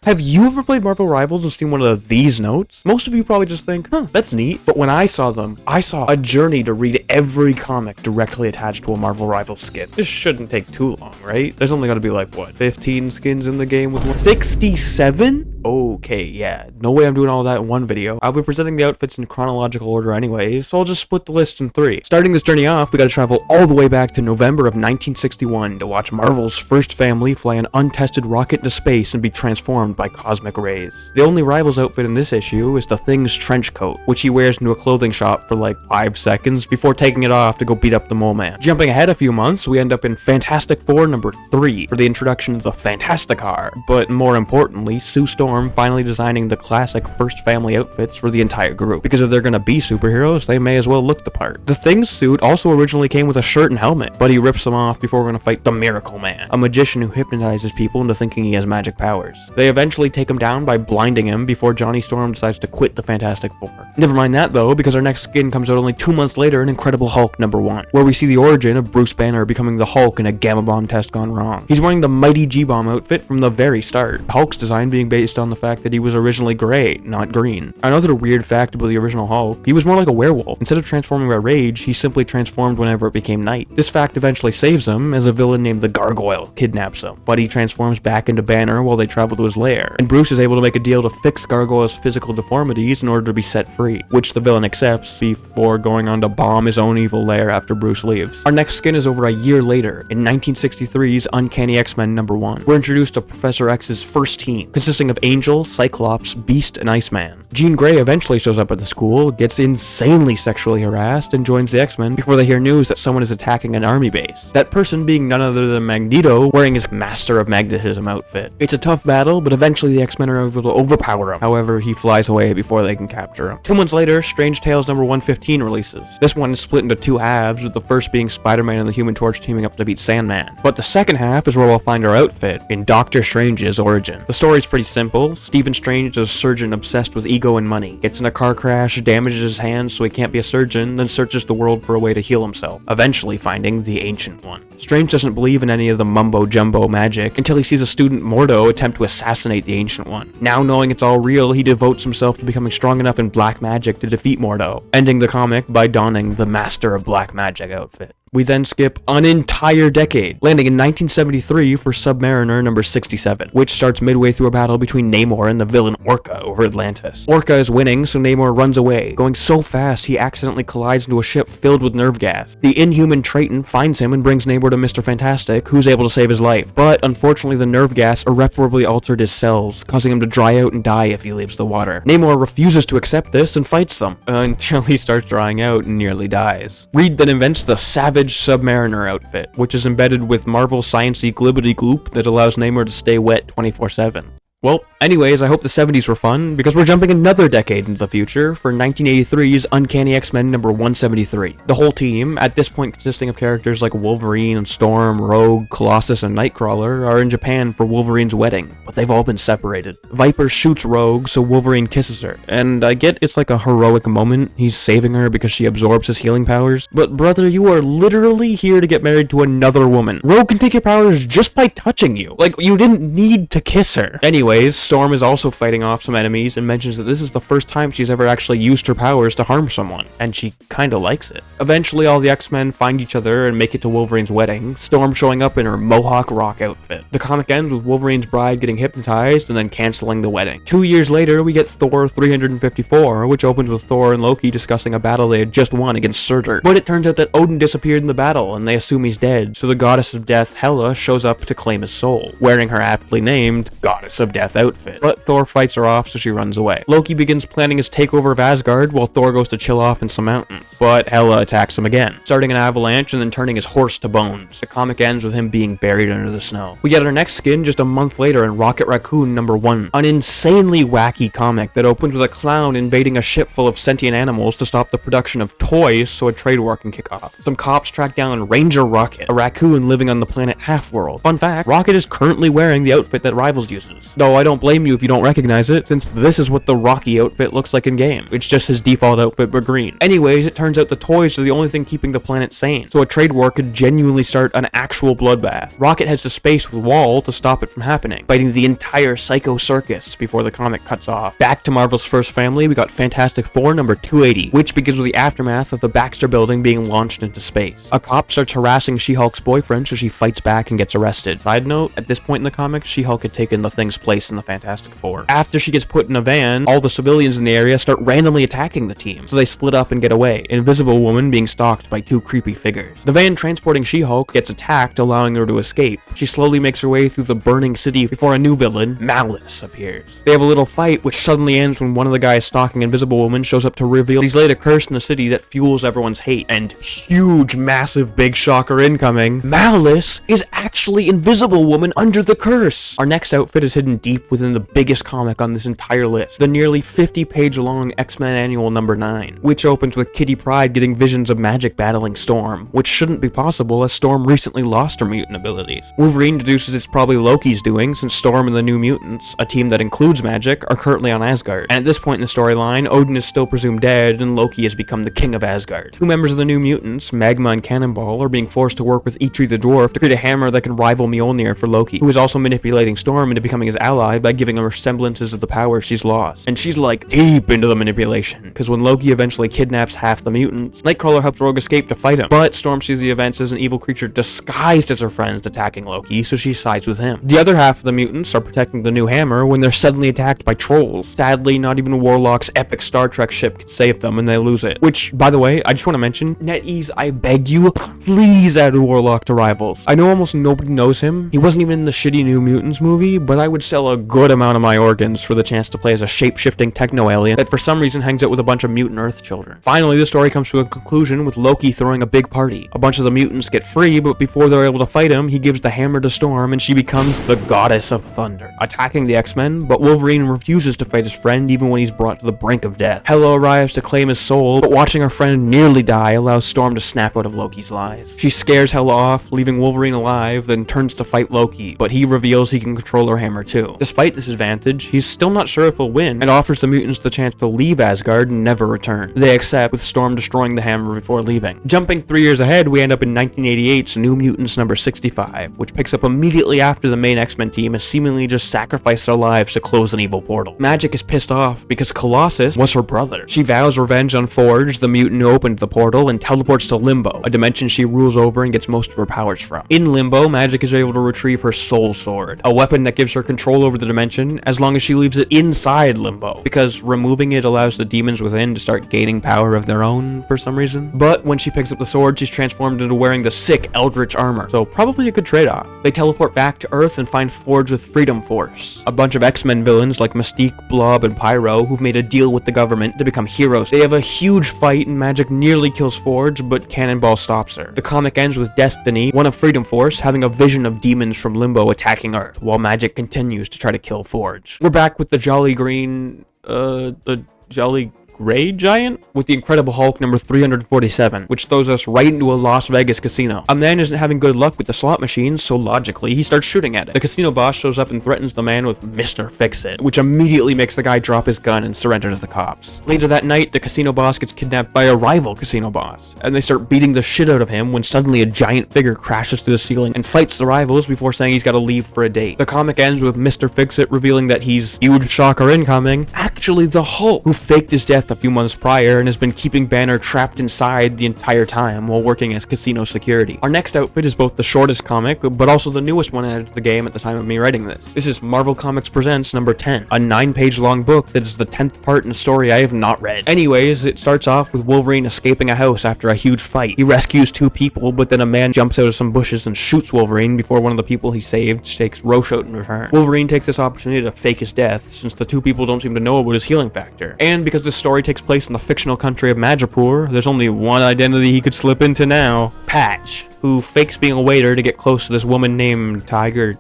Have you ever played Marvel Rivals and seen one of these notes? Most of you probably just think, huh, that's neat. But when I saw them, I saw a journey to read every comic directly attached to a Marvel Rivals skin. This shouldn't take too long, right? There's only gonna be like, what, 15 skins in the game with 67? Okay, yeah, no way I'm doing all that in one video. I'll be presenting the outfits in chronological order anyways, so I'll just split the list in 3. Starting this journey off, we gotta travel all the way back to November of 1961 to watch Marvel's first family fly an untested rocket into space and be transformed by cosmic rays. The only Rivals outfit in this issue is the Thing's trench coat, which he wears into a clothing shop for like 5 seconds before taking it off to go beat up the Mole Man. Jumping ahead a few months, we end up in Fantastic Four number 3 for the introduction of the Fantasticar, but more importantly, Sue Storm finally designing the classic first family outfits for the entire group, because if they're gonna be superheroes, they may as well look the part. The Thing's suit also originally came with a shirt and helmet, but he rips them off before we're gonna fight the Miracle Man, a magician who hypnotizes people into thinking he has magic powers. They eventually take him down by blinding him before Johnny Storm decides to quit the Fantastic Four. Never mind that though, because our next skin comes out only 2 months later in Incredible Hulk number 1, where we see the origin of Bruce Banner becoming the Hulk in a Gamma Bomb test gone wrong. He's wearing the mighty G-Bomb outfit from the very start, Hulk's design being based on the fact that he was originally gray, not green. Another weird fact about the original Hulk, he was more like a werewolf. Instead of transforming by rage, he simply transformed whenever it became night. This fact eventually saves him, as a villain named the Gargoyle kidnaps him, but he transforms back into Banner while they travel to his lair, and Bruce is able to make a deal to fix Gargoyle's physical deformities in order to be set free, which the villain accepts before going on to bomb his own evil lair after Bruce leaves. Our next skin is over a year later, in 1963's Uncanny X-Men number 1. We're introduced to Professor X's first team, consisting of Angel, Cyclops, Beast, and Iceman. Jean Grey eventually shows up at the school, gets insanely sexually harassed, and joins the X-Men before they hear news that someone is attacking an army base. That person being none other than Magneto, wearing his Master of Magnetism outfit. It's a tough battle, but eventually the X-Men are able to overpower him. However, he flies away before they can capture him. 2 months later, Strange Tales number 115 releases. This one is split into 2 halves, with the first being Spider-Man and the Human Torch teaming up to beat Sandman. But the second half is where we'll find our outfit, in Doctor Strange's origin. The story's pretty simple. Stephen Strange is a surgeon obsessed with ego and money. Gets in a car crash, damages his hands so he can't be a surgeon, then searches the world for a way to heal himself, eventually finding the Ancient One. Strange doesn't believe in any of the mumbo-jumbo magic until he sees a student Mordo attempt to assassinate the Ancient One. Now knowing it's all real, he devotes himself to becoming strong enough in black magic to defeat Mordo, ending the comic by donning the Master of Black Magic outfit. We then skip an entire decade, landing in 1973 for Submariner number 67, which starts midway through a battle between Namor and the villain Orca over Atlantis. Orca is winning, so Namor runs away, going so fast he accidentally collides into a ship filled with nerve gas. The inhuman Triton finds him and brings Namor to Mr. Fantastic, who's able to save his life, but unfortunately the nerve gas irreparably altered his cells, causing him to dry out and die if he leaves the water. Namor refuses to accept this and fights them, until he starts drying out and nearly dies. Reed then invents the Savage Submariner outfit, which is embedded with Marvel Science-y glibbity gloop that allows Namor to stay wet 24/7. Well, anyways, I hope the 70s were fun, because we're jumping another decade into the future for 1983's Uncanny X-Men number 173. The whole team, at this point consisting of characters like Wolverine and Storm, Rogue, Colossus, and Nightcrawler, are in Japan for Wolverine's wedding, but they've all been separated. Viper shoots Rogue, so Wolverine kisses her, and I get it's like a heroic moment, he's saving her because she absorbs his healing powers, but brother, you are literally here to get married to another woman. Rogue can take your powers just by touching you. Like, you didn't need to kiss her. Anyways, Storm is also fighting off some enemies and mentions that this is the first time she's ever actually used her powers to harm someone, and she kinda likes it. Eventually, all the X-Men find each other and make it to Wolverine's wedding, Storm showing up in her Mohawk Rock outfit. The comic ends with Wolverine's bride getting hypnotized and then canceling the wedding. 2 years later, we get Thor 354, which opens with Thor and Loki discussing a battle they had just won against Surtur. But it turns out that Odin disappeared in the battle, and they assume he's dead, so the goddess of death, Hela, shows up to claim his soul, wearing her aptly named Goddess of Death outfit. But Thor fights her off, so she runs away. Loki begins planning his takeover of Asgard while Thor goes to chill off in some mountains. But Hela attacks him again, starting an avalanche and then turning his horse to bones. The comic ends with him being buried under the snow. We get our next skin just a month later in Rocket Raccoon number 1, an insanely wacky comic that opens with a clown invading a ship full of sentient animals to stop the production of toys so a trade war can kick off. Some cops track down Ranger Rocket, a raccoon living on the planet Half-World. Fun fact, Rocket is currently wearing the outfit that Rivals uses, though so I don't blame you if you don't recognize it, since this is what the Rocky outfit looks like in-game. It's just his default outfit but green. Anyways, it turns out the toys are the only thing keeping the planet sane, so a trade war could genuinely start an actual bloodbath. Rocket heads to space with Wall to stop it from happening, fighting the entire Psycho Circus before the comic cuts off. Back to Marvel's first family, we got Fantastic Four number 280, which begins with the aftermath of the Baxter building being launched into space. A cop starts harassing She-Hulk's boyfriend, so she fights back and gets arrested. Side note, at this point in the comic, She-Hulk had taken the Thing's place in the Fantastic Four. After she gets put in a van, all the civilians in the area start randomly attacking the team, so they split up and get away, Invisible Woman being stalked by two creepy figures. The van transporting She-Hulk gets attacked, allowing her to escape. She slowly makes her way through the burning city before a new villain, Malice, appears. They have a little fight, which suddenly ends when one of the guys stalking Invisible Woman shows up to reveal he's laid a curse in the city that fuels everyone's hate. And huge, massive, big shocker incoming, Malice is actually Invisible Woman under the curse! Our next outfit is hidden deep within the biggest comic on this entire list, the nearly 50-page long X-Men Annual number 9, which opens with Kitty Pryde getting visions of Magic battling Storm, which shouldn't be possible as Storm recently lost her mutant abilities. Wolverine deduces it's probably Loki's doing, since Storm and the New Mutants, a team that includes Magic, are currently on Asgard. And at this point in the storyline, Odin is still presumed dead, and Loki has become the king of Asgard. Two members of the New Mutants, Magma and Cannonball, are being forced to work with Eitri the Dwarf to create a hammer that can rival Mjolnir for Loki, who is also manipulating Storm into becoming his ally by giving her semblances of the power she's lost. And she's like deep into the manipulation, because when Loki eventually kidnaps half the mutants, Nightcrawler helps Rogue escape to fight him, but Storm sees the events as an evil creature disguised as her friends attacking Loki, so she sides with him. The other half of the mutants are protecting the new hammer when they're suddenly attacked by trolls. Sadly, not even Warlock's epic Star Trek ship can save them, and they lose it. Which, by the way, I just want to mention, NetEase, I beg you, please add Warlock to Rivals. I know almost nobody knows him. He wasn't even in the shitty New Mutants movie, but I would sell a good amount of my organs for the chance to play as a shape-shifting techno-alien that for some reason hangs out with a bunch of mutant Earth children. Finally, the story comes to a conclusion with Loki throwing a big party. A bunch of the mutants get free, but before they're able to fight him, he gives the hammer to Storm, and she becomes the Goddess of Thunder, attacking the X-Men, but Wolverine refuses to fight his friend even when he's brought to the brink of death. Hela arrives to claim his soul, but watching her friend nearly die allows Storm to snap out of Loki's lies. She scares Hela off, leaving Wolverine alive, then turns to fight Loki, but he reveals he can control her hammer too. Despite this advantage, he's still not sure if he'll win, and offers the mutants the chance to leave Asgard and never return. They accept, with Storm destroying the hammer before leaving. Jumping 3 years ahead, we end up in 1988's New Mutants number 65, which picks up immediately after the main X-Men team has seemingly just sacrificed their lives to close an evil portal. Magic is pissed off because Colossus was her brother. She vows revenge on Forge, the mutant who opened the portal, and teleports to Limbo, a dimension she rules over and gets most of her powers from. In Limbo, Magic is able to retrieve her Soul Sword, a weapon that gives her control over the dimension as long as she leaves it inside Limbo, because removing it allows the demons within to start gaining power of their own for some reason. But when she picks up the sword, she's transformed into wearing the sick Eldritch armor, so probably a good trade-off. They teleport back to Earth and find Forge with Freedom Force, a bunch of X-Men villains like Mystique, Blob, and Pyro who've made a deal with the government to become heroes. They have a huge fight and Magic nearly kills Forge, but Cannonball stops her. The comic ends with Destiny, one of Freedom Force, having a vision of demons from Limbo attacking Earth, while Magic continues to try to kill Forge. We're back with the Jolly Green, the Jolly Gray Giant with the Incredible Hulk number 347, which throws us right into a Las Vegas casino. A man isn't having good luck with the slot machines, so logically he starts shooting at it. The casino boss shows up and threatens the man with Mr. Fix-It, which immediately makes the guy drop his gun and surrender to the cops. Later that night, the casino boss gets kidnapped by a rival casino boss, and they start beating the shit out of him when suddenly a giant figure crashes through the ceiling and fights the rivals before saying he's got to leave for a date. The comic ends with Mr. Fix-It revealing that he's, huge shocker incoming, actually the Hulk, who faked his death a few months prior and has been keeping Banner trapped inside the entire time while working as casino security. Our next outfit is both the shortest comic, but also the newest one added to the game at the time of me writing this. This is Marvel Comics Presents number 10, a 9-page long book that is the 10th part in a story I have not read. Anyways, it starts off with Wolverine escaping a house after a huge fight. He rescues 2 people, but then a man jumps out of some bushes and shoots Wolverine before one of the people he saved takes Roche out in return. Wolverine takes this opportunity to fake his death, since the 2 people don't seem to know about his healing factor. And because this story story takes place in the fictional country of Madripoor, there's only one identity he could slip into now: Patch, who fakes being a waiter to get close to this woman named Tiger?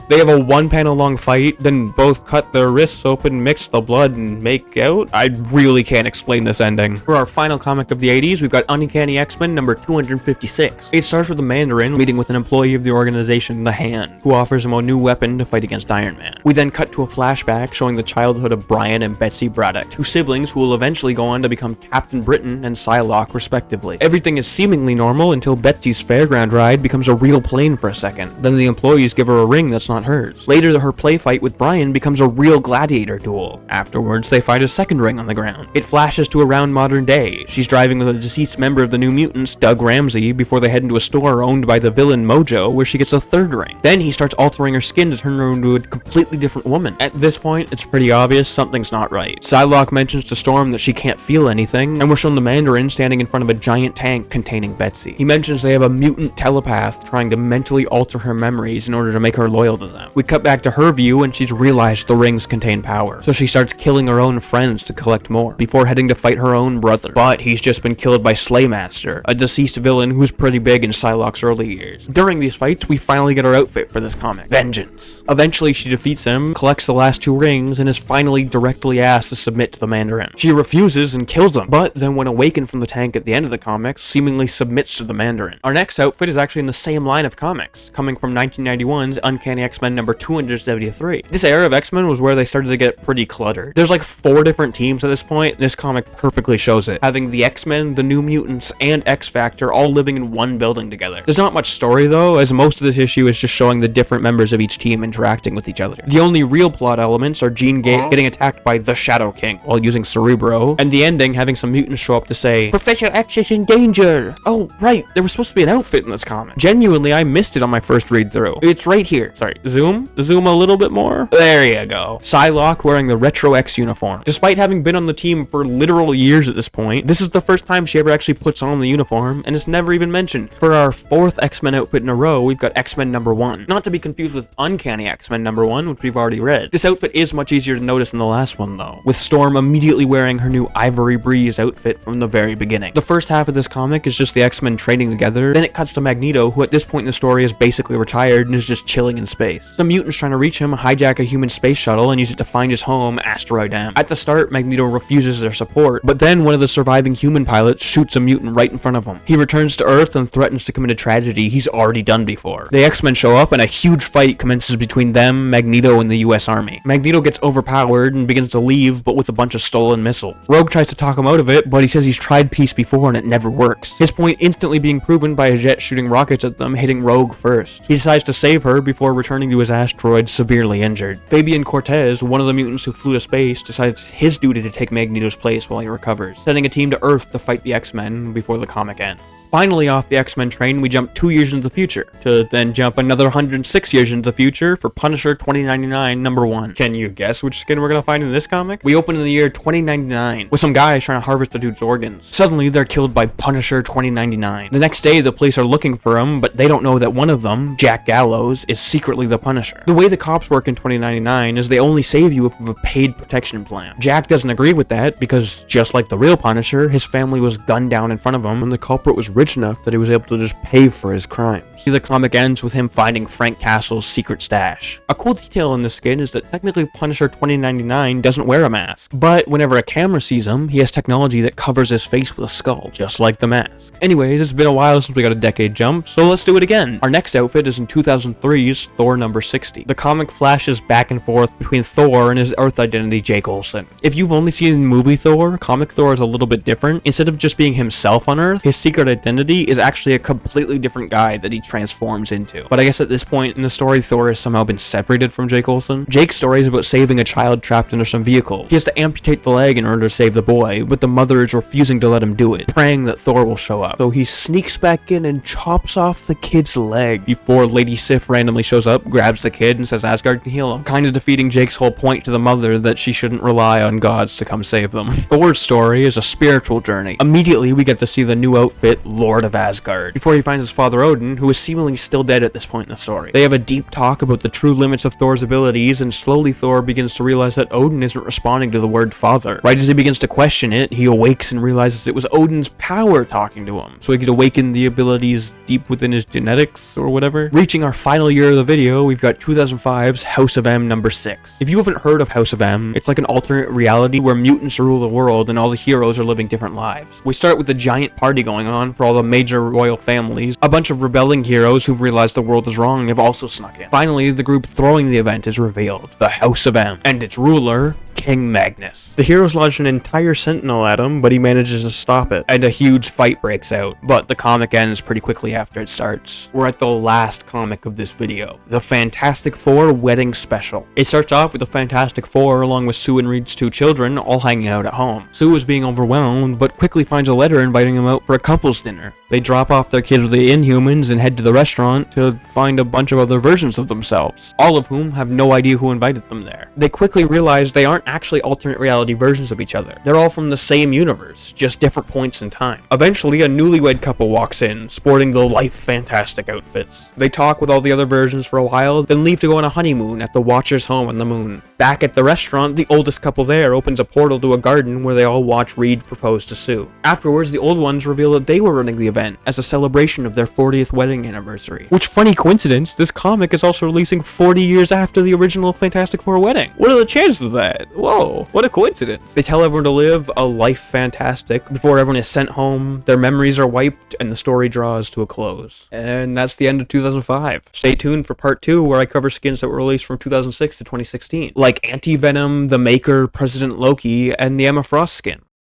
They have a one-panel long fight, then both cut their wrists open, mix the blood, and make out? I really can't explain this ending. For our final comic of the 80s, we've got Uncanny X-Men number 256. It starts with the Mandarin meeting with an employee of the organization, the Hand, who offers him a new weapon to fight against Iron Man. We then cut to a flashback showing the childhood of Brian and Betsy Braddock, two siblings who will eventually go on to become Captain Britain and Psylocke respectively. Everything is seemingly normal until Betsy's fairground ride becomes a real plane for a second. Then the employees give her a ring that's not hers. Later, her play fight with Brian becomes a real gladiator duel. Afterwards, they find a second ring on the ground. It flashes to around modern day. She's driving with a deceased member of the New Mutants, Doug Ramsey, before they head into a store owned by the villain Mojo, where she gets a third ring. Then he starts altering her skin to turn her into a completely different woman. At this point, it's pretty obvious something's not right. Psylocke mentions to Storm that she can't feel anything, and we're shown the Mandarin standing in front of a giant tank containing Betsy. He mentions they have a mutant telepath trying to mentally alter her memories in order to make her loyal to them. We cut back to her view and she's realized the rings contain power, so she starts killing her own friends to collect more, before heading to fight her own brother. But he's just been killed by Slaymaster, a deceased villain who's pretty big in Psylocke's early years. During these fights, we finally get her outfit for this comic: Vengeance. Eventually she defeats him, collects the last two rings, and is finally directly asked to submit to the Mandarin. She refuses and kills him, but then when awakened from the tank at the end of the comics, seemingly submits to the Mandarin. Our next outfit is actually in the same line of comics, coming from 1991's Uncanny X-Men number 273. This era of X-Men was where they started to get pretty cluttered. There's like 4 different teams at this point, and this comic perfectly shows it, having the X-Men, the New Mutants, and X-Factor all living in one building together. There's not much story though, as most of this issue is just showing the different members of each team interacting with each other. The only real plot elements are Jean getting attacked by the Shadow King while using Cerebro, and the ending having some mutants show up to say, "Professor X is in danger!" Oh, right, there was supposed to be an outfit in this comic. Genuinely, I missed it on my first read through. It's right here. Sorry, zoom a little bit more. There you go. Psylocke wearing the Retro X uniform. Despite having been on the team for literal years at this point, this is the first time she ever actually puts on the uniform, and it's never even mentioned. For our 4th X-Men outfit in a row, we've got X-Men number 1. Not to be confused with Uncanny X-Men number 1, which we've already read. This outfit is much easier to notice than the last one though, with Storm immediately wearing her new Ivory Breeze outfit from the very beginning. The first half of this comic is just the X-Men training together, then it cuts to Magneto, who at this point in the story is basically retired and is just chilling in space. Some mutants trying to reach him hijack a human space shuttle and use it to find his home, Asteroid M. At the start, Magneto refuses their support, but then one of the surviving human pilots shoots a mutant right in front of him. He returns to Earth and threatens to commit a tragedy he's already done before. The X-Men show up and a huge fight commences between them, Magneto, and the US Army. Magneto gets overpowered and begins to leave, but with a bunch of stolen missiles. Rogue tries to talk him out of it, but he says he's tried peace before and it never works. His point instantly being proven by a jet shooting rockets at them, hitting Rogue first. He decides to save her before returning to his asteroid severely injured. Fabian Cortez, one of the mutants who flew to space, decides his duty to take Magneto's place while he recovers, sending a team to Earth to fight the X-Men before the comic ends. Finally, off the X-Men train, we jump 2 years into the future, to then jump another 106 years into the future for Punisher 2099 number 1. Can you guess which skin we're gonna find in this comic? We open in the year 2099, with some guys trying to harvest the dude's organs. Suddenly, they're killed by Punisher 2099. The next day, the police are looking for him, but they don't know that one of them, Jack Gallows, is secretly the Punisher. The way the cops work in 2099 is they only save you if you have a paid protection plan. Jack doesn't agree with that, because just like the real Punisher, his family was gunned down in front of him, and the culprit was rich enough that he was able to just pay for his crimes. The comic ends with him finding Frank Castle's secret stash. A cool detail in this skin is that technically Punisher 2099 doesn't wear a mask, but whenever a camera sees him, he has technology that covers his face with a skull, just like the mask. Anyways, it's been a while since we got a decade jump, so let's do it again. Our next outfit is in 2003's Thor number 60. The comic flashes back and forth between Thor and his Earth identity Jake Olsen. If you've only seen the movie Thor, comic Thor is a little bit different. Instead of just being himself on Earth, his secret identity is actually a completely different guy that he transforms into. But I guess at this point in the story, Thor has somehow been separated from Jake Olsen. Jake's story is about saving a child trapped under some vehicle. He has to amputate the leg in order to save the boy, but the mother is refusing to let him do it, praying that Thor will show up. So he sneaks back in and chops off the kid's leg before Lady Sif randomly shows up, grabs the kid, and says Asgard can heal him, kind of defeating Jake's whole point to the mother that she shouldn't rely on gods to come save them. Thor's story is a spiritual journey. Immediately, we get to see the new outfit, Lord of Asgard, before he finds his father Odin, who is seemingly still dead at this point in the story. They have a deep talk about the true limits of Thor's abilities, and slowly Thor begins to realize that Odin isn't responding to the word father. mother. Right as he begins to question it, he awakes and realizes it was Odin's power talking to him, so he could awaken the abilities deep within his genetics or whatever. Reaching our final year of the video, we've got 2005's House of M number 6. If you haven't heard of House of M, it's like an alternate reality where mutants rule the world and all the heroes are living different lives. We start with a giant party going on for all the major royal families. A bunch of rebelling heroes who've realized the world is wrong have also snuck in. Finally, the group throwing the event is revealed, the House of M, and its ruler, King Magnus. The heroes launch an entire sentinel at him, but he manages to stop it, and a huge fight breaks out, but the comic ends pretty quickly after it starts. We're at the last comic of this video, the Fantastic Four Wedding Special. It starts off with the Fantastic Four along with Sue and Reed's 2 children all hanging out at home. Sue is being overwhelmed, but quickly finds a letter inviting them out for a couple's dinner. They drop off their kids with the Inhumans and head to the restaurant to find a bunch of other versions of themselves, all of whom have no idea who invited them there. They quickly realize they aren't actually alternate reality versions of each other. They're all from the same universe, just different points in time. Eventually, a newlywed couple walks in, sporting the Life Fantastic outfits. They talk with all the other versions for a while, then leave to go on a honeymoon at the Watcher's home on the moon. Back at the restaurant, the oldest couple there opens a portal to a garden where they all watch Reed propose to Sue. Afterwards, the old ones reveal that they were running the event as a celebration of their 40th wedding anniversary. Which, funny coincidence, this comic is also releasing 40 years after the original Fantastic Four wedding. What are the chances of that? Whoa, what a coincidence. They tell everyone to live a life fantastic before everyone is sent home, their memories are wiped, and the story draws to a close. And that's the end of 2005. Stay tuned for part 2 where I cover skins that were released from 2006 to 2016, like Anti-Venom, The Maker, President Loki, and the Emma Frost skin.